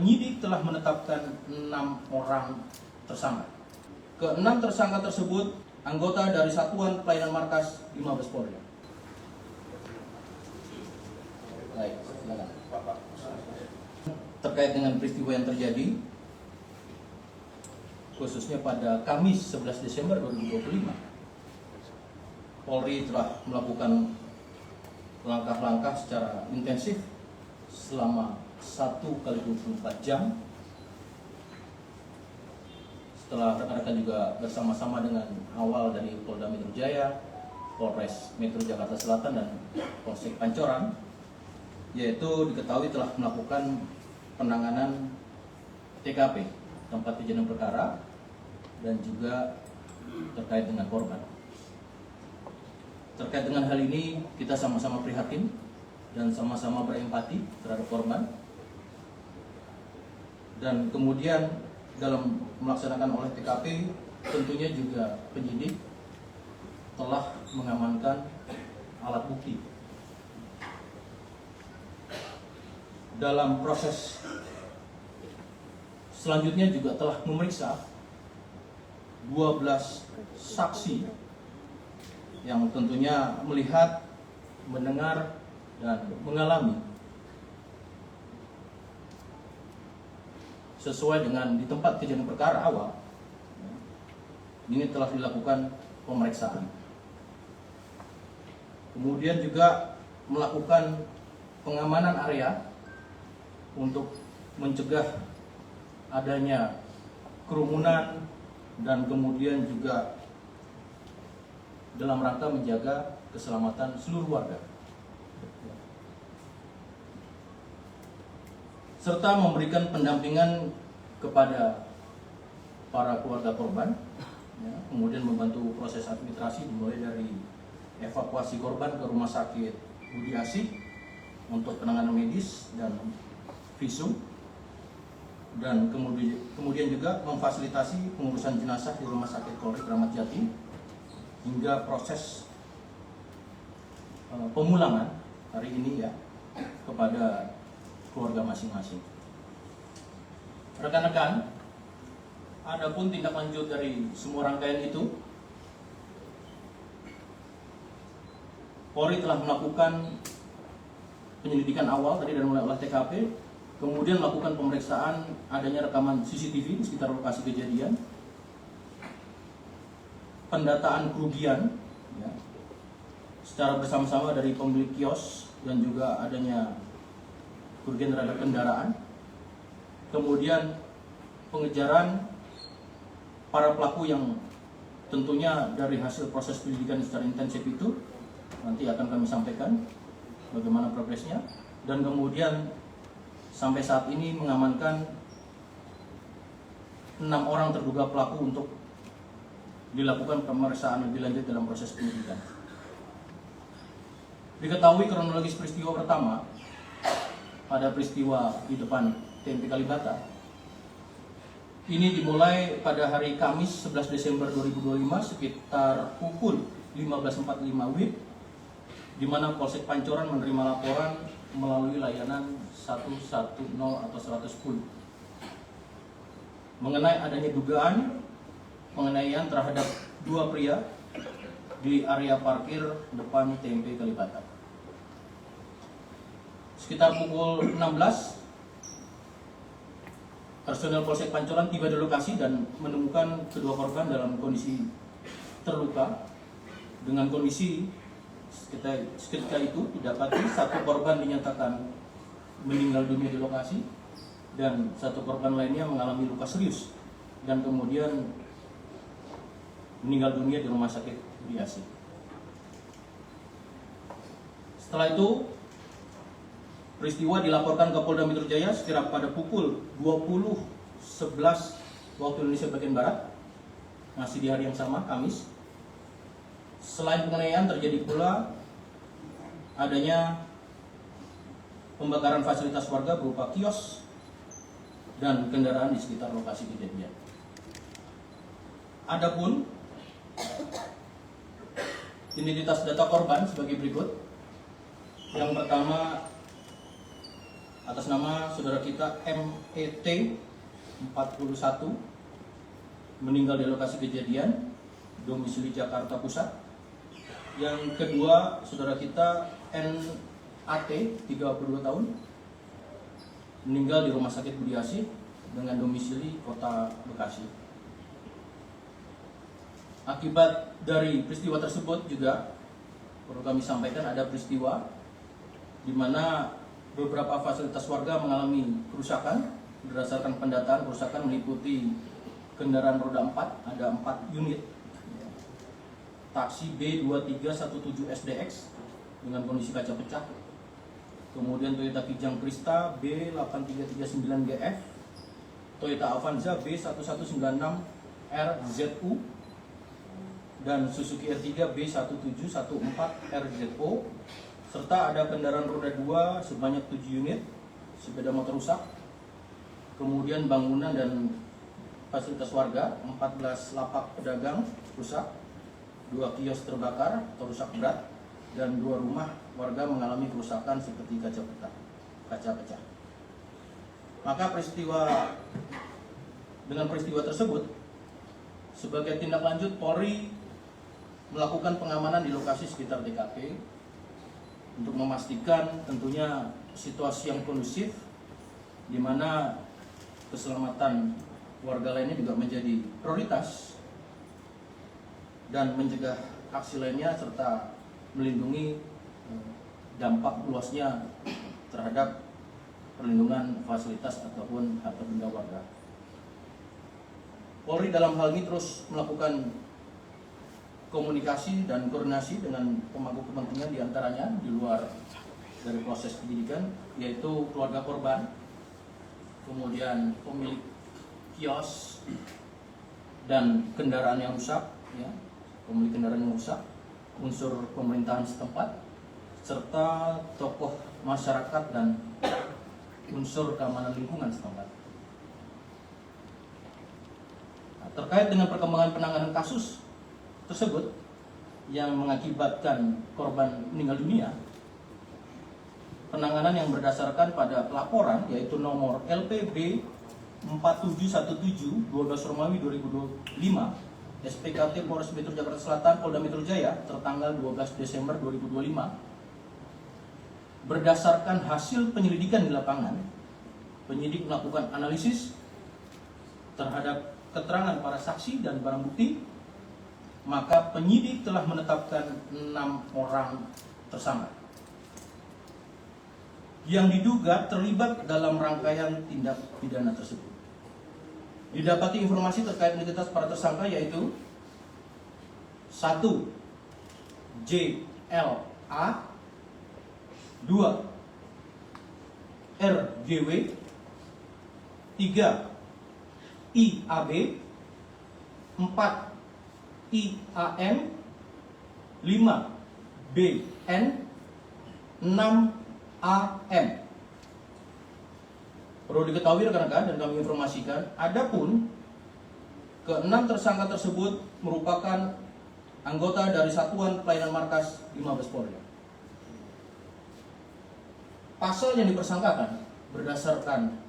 penyidik telah menetapkan 6 orang tersangka. Ke-6 tersangka tersebut anggota dari Satuan Pelayanan Markas di Mabes Polri. Baik, silakan. Terkait dengan peristiwa yang terjadi, khususnya pada Kamis 11 Desember 2025, Polri telah melakukan langkah-langkah secara intensif selama 1 kali 24 jam. Setelah rekan-rekan juga bersama-sama dengan awal dari Polda Metro Jaya, Polres Metro Jakarta Selatan, dan Polsek Pancoran, yaitu diketahui telah melakukan penanganan TKP, tempat kejadian perkara, dan juga terkait dengan korban. Terkait dengan hal ini, kita sama-sama prihatin dan sama-sama berempati terhadap korban. Dan kemudian dalam melaksanakan olah TKP, tentunya juga penyidik telah mengamankan alat bukti. Dalam proses selanjutnya juga telah memeriksa 12 saksi yang tentunya melihat, mendengar, dan mengalami sesuai dengan di tempat kejadian perkara awal. Ini telah dilakukan pemeriksaan. Kemudian juga melakukan pengamanan area untuk mencegah adanya kerumunan, dan kemudian juga dalam rangka menjaga keselamatan seluruh warga, serta memberikan pendampingan kepada para keluarga korban, ya, kemudian membantu proses administrasi dimulai dari evakuasi korban ke rumah sakit Budi Asih untuk penanganan medis dan visum, dan kemudian juga memfasilitasi pengurusan jenazah di rumah sakit Polri Kramat Jati hingga proses pemulangan hari ini ya kepada keluarga masing-masing. Rekan-rekan, adapun tindak lanjut dari semua rangkaian itu, Polri telah melakukan penyelidikan awal tadi dan mulai olah TKP, kemudian melakukan pemeriksaan adanya rekaman CCTV di sekitar lokasi kejadian, pendataan kerugian ya, secara bersama-sama dari pemilik kios dan juga adanya kerugian terhadap kendaraan, kemudian pengejaran para pelaku yang tentunya dari hasil proses penyelidikan secara intensif itu nanti akan kami sampaikan bagaimana progresnya, dan kemudian sampai saat ini mengamankan 6 orang terduga pelaku untuk dilakukan pemeriksaan lebih lanjut dalam proses penyidikan. Diketahui kronologis peristiwa pertama pada peristiwa di depan TMP Kalibata ini dimulai pada hari Kamis 11 Desember 2025 sekitar pukul 15.45 WIB, di mana Polsek Pancoran menerima laporan melalui layanan 110 atau 110 mengenai adanya dugaan penganiayaan terhadap 2 pria di area parkir depan TMP Kalibata. Sekitar pukul 16, personel Polsek Pancoran tiba di lokasi dan menemukan kedua korban dalam kondisi terluka. Dengan kondisi seketika itu didapati 1 korban dinyatakan meninggal dunia di lokasi dan 1 korban lainnya mengalami luka serius dan kemudian meninggal dunia di rumah sakit Budi Asih. Setelah itu peristiwa dilaporkan ke Polda Metro Jaya sekira pada pukul 20.11 waktu Indonesia bagian Barat, masih di hari yang sama, Kamis. Selain penganiayaan, terjadi pula adanya pembakaran fasilitas warga berupa kios dan kendaraan di sekitar lokasi kejadian. Adapun identitas data korban sebagai berikut. Yang pertama atas nama saudara kita MET 41 meninggal di lokasi kejadian, domisili Jakarta Pusat. Yang kedua, saudara kita NAT 32 tahun meninggal di Rumah Sakit Budi Asih dengan domisili Kota Bekasi. Akibat dari peristiwa tersebut juga perlu kami sampaikan ada peristiwa di mana beberapa fasilitas warga mengalami kerusakan. Berdasarkan pendataan, kerusakan meliputi kendaraan roda 4, ada 4 unit, taksi B2317 SDX dengan kondisi kaca pecah, kemudian Toyota Kijang Krista B8339GF, Toyota Avanza B1196 RZU, dan Suzuki R3 B1714 RZO, serta ada kendaraan roda 2 sebanyak 7 unit, sepeda motor rusak, kemudian bangunan dan fasilitas warga 14 lapak pedagang rusak, 2 kios terbakar atau rusak berat, dan 2 rumah warga mengalami kerusakan seperti kaca pecah. Maka dengan peristiwa tersebut, sebagai tindak lanjut, Polri melakukan pengamanan di lokasi sekitar TKP untuk memastikan tentunya situasi yang kondusif, di mana keselamatan warga lainnya juga menjadi prioritas, dan mencegah aksi lainnya serta melindungi dampak luasnya terhadap perlindungan fasilitas ataupun harta benda warga. Polri dalam hal ini terus melakukan komunikasi dan koordinasi dengan pemangku kepentingan, diantaranya di luar dari proses penyidikan, yaitu keluarga korban, kemudian pemilik kios dan kendaraan yang rusak, pemilik kendaraan yang rusak, unsur pemerintahan setempat, serta tokoh masyarakat dan unsur keamanan lingkungan setempat. Nah, terkait dengan perkembangan penanganan kasus tersebut yang mengakibatkan korban meninggal dunia, penanganan yang berdasarkan pada pelaporan yaitu nomor LPB 4717 12 Romawi 2025 SPKT Polres Metro Jakarta Selatan Polda Metro Jaya tertanggal 12 Desember 2025, berdasarkan hasil penyelidikan di lapangan, penyidik melakukan analisis terhadap keterangan para saksi dan barang bukti, maka penyidik telah menetapkan 6 orang tersangka yang diduga terlibat dalam rangkaian tindak pidana tersebut. Didapati informasi terkait identitas para tersangka yaitu 1. JLA, 2. RGW, 3. IAB, 4. IAM, 5. BN, 6. AM. Perlu diketahui rekan-rekan dan kami informasikan, adapun ke-6 tersangka tersebut merupakan anggota dari Satuan Pelayanan Markas di Mabes Polri. Pasal yang dipersangkakan berdasarkan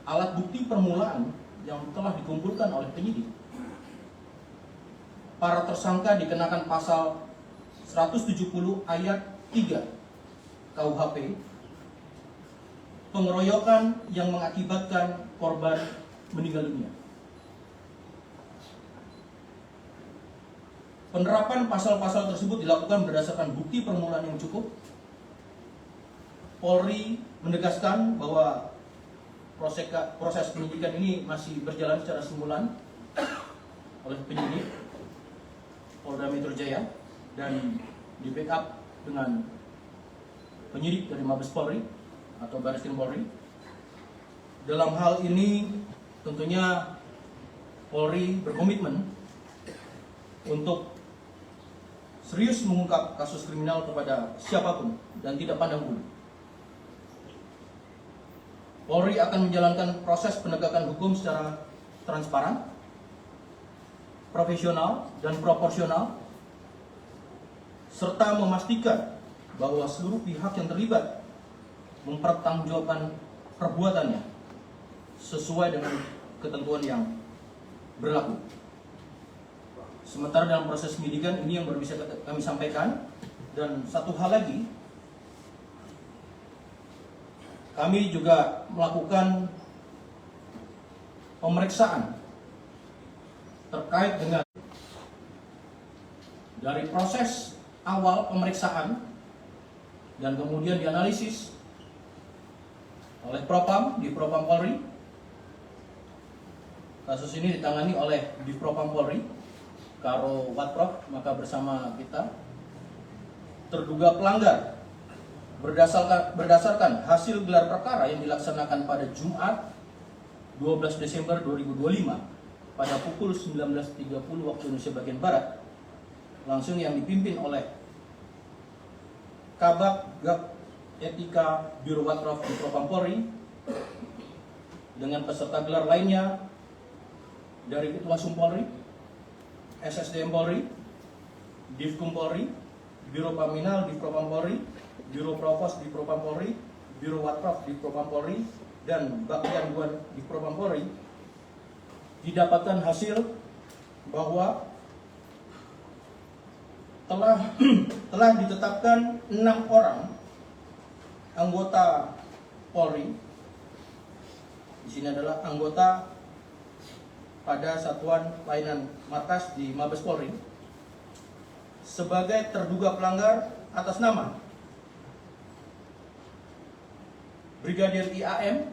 alat bukti permulaan yang telah dikumpulkan oleh penyidik. Para tersangka dikenakan pasal 170 ayat 3 KUHP, pengeroyokan yang mengakibatkan korban meninggal dunia. Penerapan pasal-pasal tersebut dilakukan berdasarkan bukti permulaan yang cukup. Polri menegaskan bahwa proses penyidikan ini masih berjalan secara simulan oleh penyidik Polda Metro Jaya dan di backup dengan penyidik dari Mabes Polri atau Barreskrim Polri. Dalam hal ini tentunya Polri berkomitmen untuk serius mengungkap kasus kriminal kepada siapapun dan tidak pandang bulu. Polri akan menjalankan proses penegakan hukum secara transparan, profesional, dan proporsional, serta memastikan bahwa seluruh pihak yang terlibat mempertanggungjawabkan perbuatannya sesuai dengan ketentuan yang berlaku. Sementara dalam proses penyidikan ini yang baru bisa kami sampaikan. Dan satu hal lagi, kami juga melakukan pemeriksaan terkait dengan dari proses awal pemeriksaan dan kemudian dianalisis oleh Propam di Propam Polri. Kasus ini ditangani oleh di Propam Polri, Karo Watrop, maka bersama kita terduga pelanggar berdasarkan hasil gelar perkara yang dilaksanakan pada Jumat 12 Desember 2025 pada pukul 19.30 waktu Indonesia bagian Barat, langsung yang dipimpin oleh Kabak Gap Etika Biro Watrop di Propam Polri dengan peserta gelar lainnya dari Itwasum Polri, SSDM Polri, Divkum Polri, Biro Paminal di Propam Polri, Biro Provos di Propam Polri, Biro Watrop di Propam Polri, dan Bagian 2 di Propam Polri, didapatkan hasil bahwa telah ditetapkan 6 orang anggota Polri. Di sini adalah anggota pada Satuan Pelayanan Markas di Mabes Polri sebagai terduga pelanggar atas nama Brigadir IAM,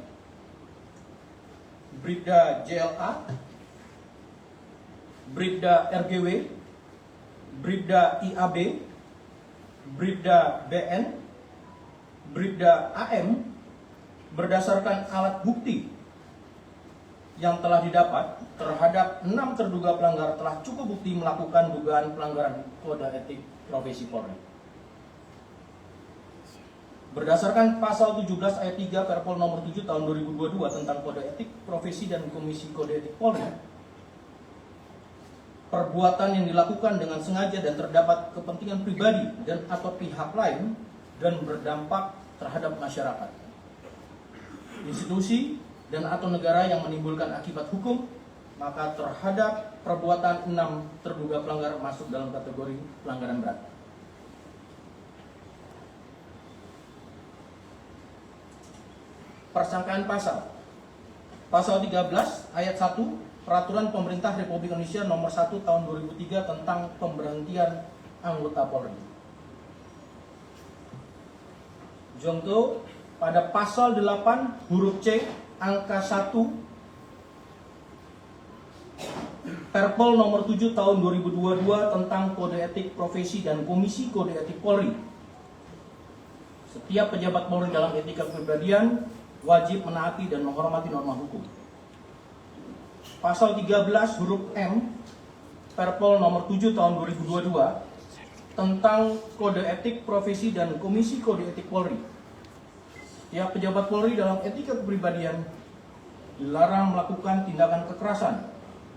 Bribda JLA, Bribda RGW, Bribda IAB, Bribda BN, Bribda AM, berdasarkan alat bukti yang telah didapat terhadap 6 terduga pelanggar telah cukup bukti melakukan dugaan pelanggaran kode etik profesi Polri. Berdasarkan pasal 17 ayat 3 Perpol nomor 7 tahun 2022 tentang kode etik profesi dan Komisi Kode Etik Polri, perbuatan yang dilakukan dengan sengaja dan terdapat kepentingan pribadi dan atau pihak lain dan berdampak terhadap masyarakat, institusi dan atau negara yang menimbulkan akibat hukum, maka terhadap perbuatan 6 terduga pelanggar masuk dalam kategori pelanggaran berat. Persangkaan Pasal 13 ayat 1 Peraturan Pemerintah Republik Indonesia nomor 1 tahun 2003 tentang pemberhentian anggota Polri. Contoh pada pasal 8 huruf C angka 1 Perpol nomor 7 tahun 2022 tentang kode etik profesi dan Komisi Kode Etik Polri. Setiap pejabat Polri dalam etika kepribadian wajib menaati dan menghormati norma hukum. Pasal 13 huruf M Perpol nomor 7 tahun 2022 tentang kode etik profesi dan Komisi Kode Etik Polri. Setiap pejabat Polri dalam etika kepribadian dilarang melakukan tindakan kekerasan,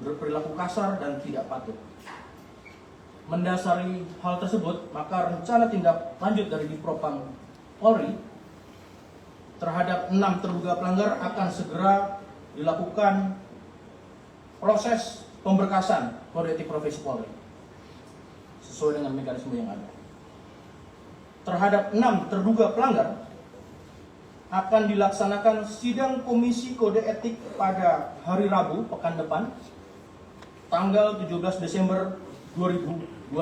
berperilaku kasar dan tidak patut. Mendasari hal tersebut, maka rencana tindak lanjut dari Divpropam Polri terhadap 6 terduga pelanggar akan segera dilakukan proses pemberkasan kode etik profesi Polri sesuai dengan mekanisme yang ada. Terhadap 6 terduga pelanggar akan dilaksanakan sidang Komisi Kode Etik pada hari Rabu pekan depan tanggal 17 Desember 2025.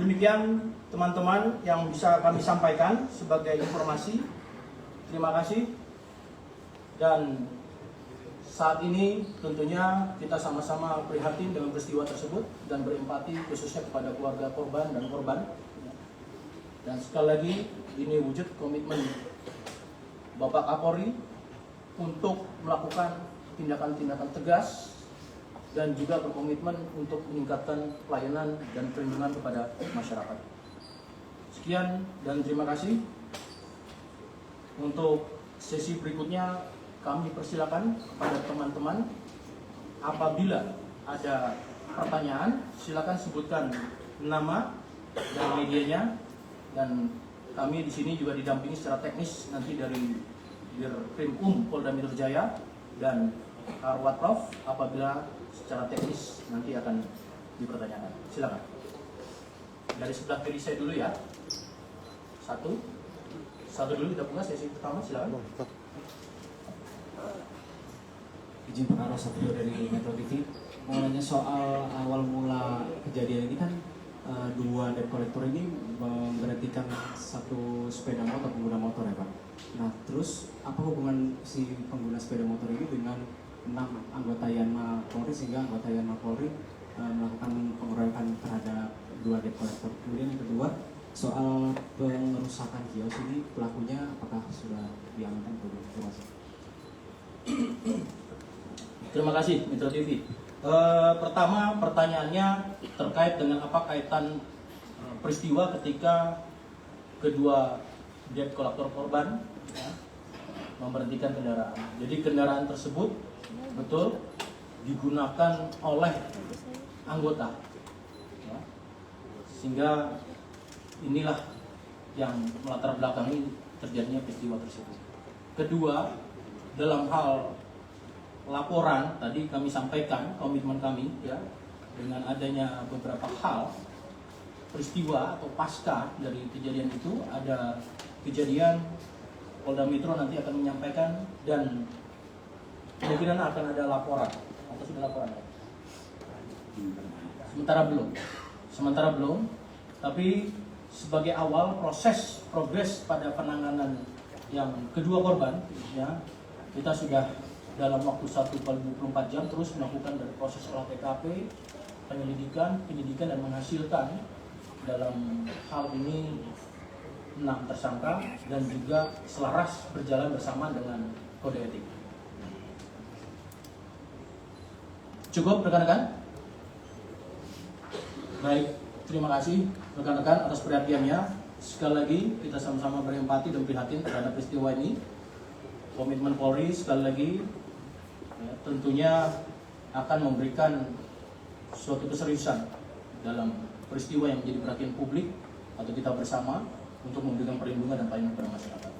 Demikian teman-teman yang bisa kami sampaikan sebagai informasi. Terima kasih. Dan saat ini tentunya kita sama-sama prihatin dengan peristiwa tersebut dan berempati khususnya kepada keluarga korban dan korban. Dan sekali lagi ini wujud komitmen Bapak Kapolri untuk melakukan tindakan-tindakan tegas dan juga berkomitmen untuk meningkatkan pelayanan dan perlindungan kepada masyarakat. Sekian dan terima kasih. Untuk sesi berikutnya kami persilakan kepada teman-teman, apabila ada pertanyaan silakan sebutkan nama dan medianya, dan kami di sini juga didampingi secara teknis nanti dari Dirkrim Polda Metro Jaya dan Karwat Prof apabila secara teknis nanti akan dipertanyakan. Silakan. Dari sebelah kiri saya dulu ya. Satu dulu kita buka sesi pertama, silakan. Izin pengarah Satrio dari Metro TV. Mau nanya soal awal mula kejadian ini kan dua debt collector ini memberhentikan satu sepeda motor, pengguna motor ya Pak. Nah terus apa hubungan si pengguna sepeda motor ini dengan 6 anggota Yanma Polri sehingga anggota Yanma Polri melakukan pengeroyokan terhadap dua debt collector. Kemudian yang kedua soal pengerusakan kios ini pelakunya apakah sudah diamankan? Terima kasih. Terima kasih Metro TV. Pertama pertanyaannya terkait dengan apa kaitan peristiwa ketika kedua debt collector korban ya, memberhentikan kendaraan. Jadi kendaraan tersebut betul digunakan oleh anggota ya, sehingga inilah yang melatar belakangi terjadinya peristiwa tersebut. Kedua, dalam hal laporan tadi kami sampaikan komitmen kami ya dengan adanya beberapa hal peristiwa atau pasca dari kejadian itu ada kejadian Polda Metro nanti akan menyampaikan dan kemungkinan akan ada laporan atau sudah laporan ya? Sementara belum tapi sebagai awal progres pada penanganan yang kedua korban ya kita sudah dalam waktu 1x24 jam terus melakukan dari proses olah TKP, penyidikan dan menghasilkan dalam hal ini 6 tersangka dan juga selaras berjalan bersama dengan kode etik. Cukup rekan-rekan? Baik, terima kasih rekan-rekan atas perhatiannya. Sekali lagi kita sama-sama berempati dan prihatin terhadap peristiwa ini. Komitmen Polri sekali lagi ya, tentunya akan memberikan suatu keseriusan dalam peristiwa yang menjadi perhatian publik atau kita bersama untuk memberikan perlindungan dan pelayanan kepada masyarakat.